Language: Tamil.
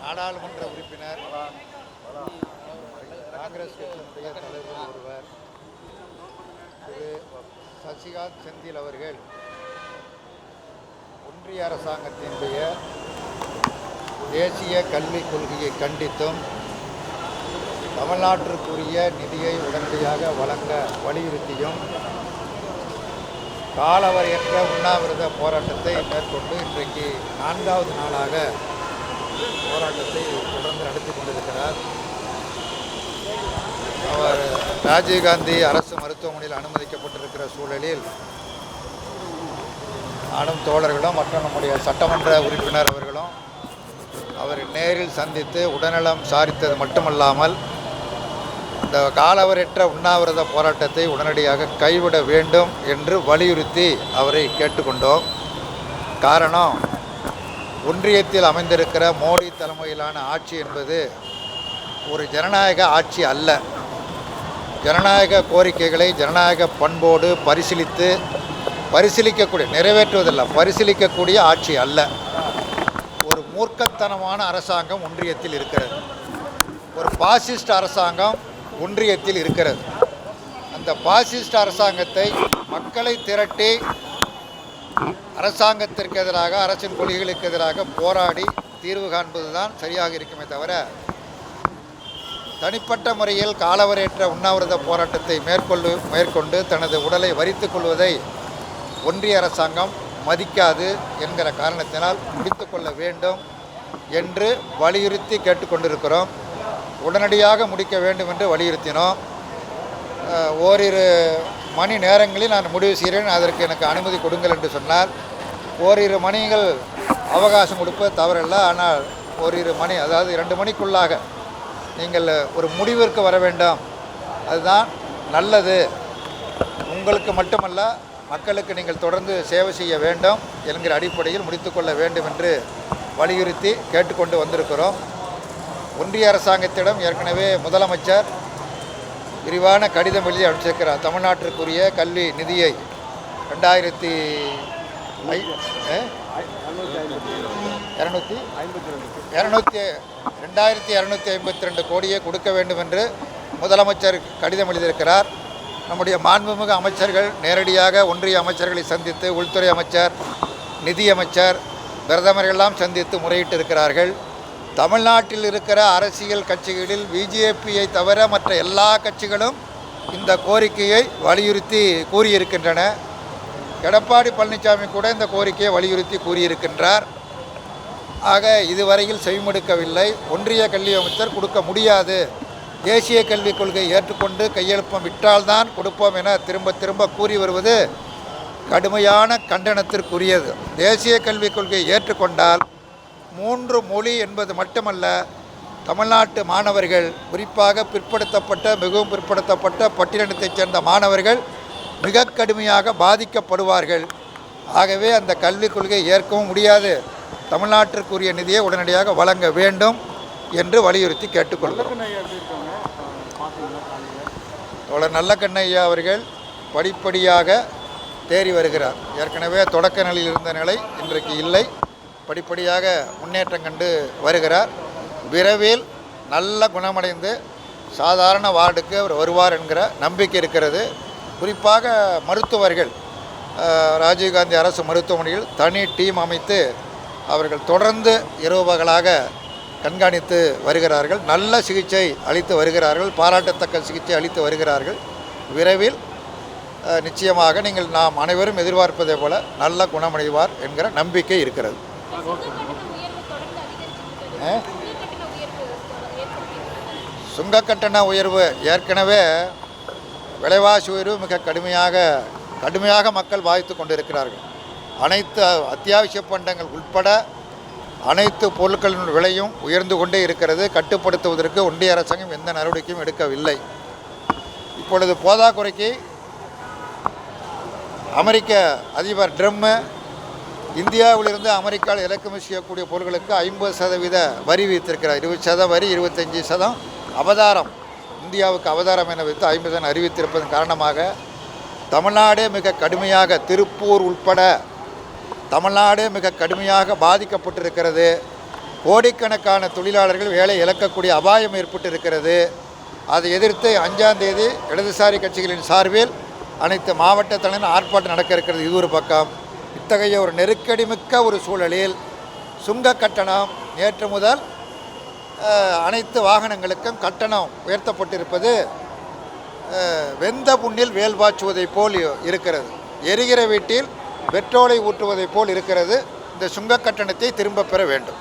நாடாளுமன்ற உறுப்பினர், காங்கிரஸ் கட்சியினுடைய தலைவர் ஒருவர் திரு சசிகாந்த் செந்தில் அவர்கள் ஒன்றிய அரசாங்கத்தினுடைய தேசிய கல்விக் கொள்கையை கண்டித்தும் தமிழ்நாட்டிற்குரிய நிதியை உடனடியாக வழங்க வலியுறுத்தியும் காலவரையற்ற உண்ணாவிரத போராட்டத்தை மேற்கொண்டு இன்றைக்கு 4வது நாளாக போராட்டத்தை தொடர்ந்து நடத்தி கொண்டிருக்கிறார். அவர் ராஜீவ்காந்தி அரசு மருத்துவமனையில் அனுமதிக்கப்பட்டிருக்கிற சூழலில் நானும் தோழர்களும் மற்றும் நம்முடைய சட்டமன்ற உறுப்பினர் அவர்களும் அவர் நேரில் சந்தித்து உடல்நலம் விசாரித்தது மட்டுமல்லாமல் இந்த காலவரையற்ற உண்ணாவிரத போராட்டத்தை உடனடியாக கைவிட வேண்டும் என்று வலியுறுத்தி அவரை கேட்டுக்கொண்டோம். காரணம், ஒன்றியத்தில் அமைந்திருக்கிற மோடி தலைமையிலான ஆட்சி என்பது ஒரு ஜனநாயக ஆட்சி அல்ல. ஜனநாயக கோரிக்கைகளை ஜனநாயக பண்போடு பரிசீலிக்கக்கூடிய நிறைவேற்றுவதல்ல, பரிசீலிக்கக்கூடிய ஆட்சி அல்ல. ஒரு மூர்க்கத்தனமான அரசாங்கம் ஒன்றியத்தில் இருக்கிறது. ஒரு பாசிஸ்ட் அரசாங்கம் ஒன்றியத்தில் இருக்கிறது. அந்த பாசிஸ்ட் அரசாங்கத்தை மக்களை திரட்டி அரசாங்கத்திற்கு எதிராக, அரசின் கொள்கைகளுக்கு எதிராக போராடி தீர்வு காண்பதுதான் சரியாக இருக்குமே தவிர, தனிப்பட்ட முறையில் காலவரையற்ற உண்ணாவிரத போராட்டத்தை மேற்கொண்டு தனது உடலை வரித்து கொள்வதை ஒன்றிய அரசாங்கம் மதிக்காது என்கிற காரணத்தினால் முடித்து கொள்ள வேண்டும் என்று வலியுறுத்தி கேட்டுக்கொண்டிருக்கிறோம். உடனடியாக முடிக்க வேண்டும் என்று வலியுறுத்தினோம். ஓரிரு மணி நேரங்களில் நான் முடிவு செய்கிறேன், அதற்கு எனக்கு அனுமதி கொடுங்கள் என்று சொன்னார். ஓரிரு மணிகள் அவகாசம் கொடுப்ப தவறல்ல, ஆனால் ஓரிரு மணி, அதாவது 2 மணிக்குள்ளாக நீங்கள் ஒரு முடிவிற்கு வர வேண்டும், அதுதான் நல்லது. உங்களுக்கு மட்டுமல்ல, மக்களுக்கு நீங்கள் தொடர்ந்து சேவை செய்ய வேண்டும் என்கிற அடிப்படையில் முடித்துக்கொள்ள வேண்டும் என்று வலியுறுத்தி கேட்டுக்கொண்டு வந்திருக்கிறோம். ஒன்றிய அரசாங்கத்திடம் ஏற்கனவே முதலமைச்சர் விரிவான கடிதம் எழுதி அனுப்பிச்சிருக்கிறார். தமிழ்நாட்டிற்குரிய கல்வி நிதியை 2252 கோடியை கொடுக்க வேண்டும் என்று முதலமைச்சர் கடிதம் எழுதியிருக்கிறார். நம்முடைய மாண்புமிகு அமைச்சர்கள் நேரடியாக ஒன்றிய அமைச்சர்களை சந்தித்து, உள்துறை அமைச்சர், நிதியமைச்சர், பிரதமர்களெல்லாம் சந்தித்து முறையிட்டு இருக்கிறார்கள். தமிழ்நாட்டில் இருக்கிற அரசியல் கட்சிகளில் பிஜேபியை தவிர மற்ற எல்லா கட்சிகளும் இந்த கோரிக்கையை வலியுறுத்தி கூறியிருக்கின்றன. எடப்பாடி பழனிசாமி கூட இந்த கோரிக்கையை வலியுறுத்தி கூறியிருக்கின்றார். ஆக இதுவரையில் செவிமடுக்கவில்லை. ஒன்றிய கல்வி அமைச்சர் கொடுக்க முடியாது, தேசிய கல்விக் கொள்கையை ஏற்றுக்கொண்டு கையெழுப்பம் விட்டால்தான் கொடுப்போம் என திரும்ப கூறி வருவது கடுமையான கண்டனத்திற்குரியது. தேசிய கல்விக் கொள்கையை ஏற்றுக்கொண்டால் 3 மொழி என்பது மட்டுமல்ல, தமிழ்நாட்டு மாணவர்கள், குறிப்பாக மிகவும் பிற்படுத்தப்பட்ட பட்டியலினத்தைச் சேர்ந்த மாணவர்கள் மிக கடுமையாக பாதிக்கப்படுவார்கள். ஆகவே அந்த கல்விக் கொள்கையை ஏற்கவும் முடியாது, தமிழ்நாட்டிற்குரிய நிதியை உடனடியாக வழங்க வேண்டும் என்று வலியுறுத்தி கேட்டுக்கொள்கிறோம். தோழர் நல்லக்கண்ணையா அவர்கள் படிப்படியாக தேறி வருகிறார். ஏற்கனவே தொடக்க நிலையில் இருந்த நிலை இன்றைக்கு இல்லை, படிப்படியாக முன்னேற்றம் கண்டு வருகிறார். விரைவில் நல்ல குணமடைந்து சாதாரண வார்டுக்கு அவர் வருவார் என்கிற நம்பிக்கை இருக்கிறது. குறிப்பாக மருத்துவர்கள், ராஜீவ்காந்தி அரசு மருத்துவமனையில் தனி டீம் அமைத்து அவர்கள் தொடர்ந்து இரவு பகலாக கண்காணித்து வருகிறார்கள். நல்ல சிகிச்சை அளித்து வருகிறார்கள், பாராட்டத்தக்க சிகிச்சை அளித்து வருகிறார்கள். விரைவில் நிச்சயமாக நாம் அனைவரும் எதிர்பார்ப்பதே போல நல்ல குணமடைவார் என்கிற நம்பிக்கை இருக்கிறது. சுங்க கட்டண உயர்வு, ஏற்கனவே விலைவாசி உயர்வு மிக கடுமையாக மக்கள் பாதித்து கொண்டிருக்கிறார்கள். அனைத்து அத்தியாவசிய பண்டங்கள் உட்பட அனைத்து பொருட்களின் விலையும் உயர்ந்து கொண்டே இருக்கிறது. கட்டுப்படுத்துவதற்கு ஒன்றிய அரசாங்கம் எந்த நடவடிக்கையும் எடுக்கவில்லை. இப்பொழுது போதாக்குறைக்கு அமெரிக்க அதிபர் ட்ரம்ப் இந்தியாவிலிருந்து அமெரிக்காவில் இறக்குமதி செய்யக்கூடிய பொருட்களுக்கு 50% வரி விதித்திருக்கிறார். 20% வரி, 25% அபதாரம், இந்தியாவுக்கு அபதாரம் என வைத்து 50% அறிவித்திருப்பதன் காரணமாக தமிழ்நாடே மிக கடுமையாக, திருப்பூர் உட்பட தமிழ்நாடு மிக கடுமையாக பாதிக்கப்பட்டிருக்கிறது. கோடிக்கணக்கான தொழிலாளர்கள் வேலை இழக்கக்கூடிய அபாயம் ஏற்பட்டு இருக்கிறது. அதை எதிர்த்து 5ஆம் தேதி இடதுசாரி கட்சிகளின் சார்பில் அனைத்து மாவட்ட தலைவர் ஆர்ப்பாட்டம் நடக்க இருக்கிறது. இது ஒரு பக்கம். இத்தகைய ஒரு நெருக்கடிமிக்க ஒரு சூழலில் சுங்க கட்டணம் நேற்று முதல் அனைத்து வாகனங்களுக்கும் கட்டணம் உயர்த்தப்பட்டிருப்பது வெந்த புண்ணில் வேல் பாய்ச்சுவதைப் போல் இருக்கிறது. எரிகிற வீட்டில் பெட்ரோலை ஊற்றுவதைப் போல் இருக்கிறது. இந்த சுங்க கட்டணத்தை திரும்ப பெற வேண்டும்.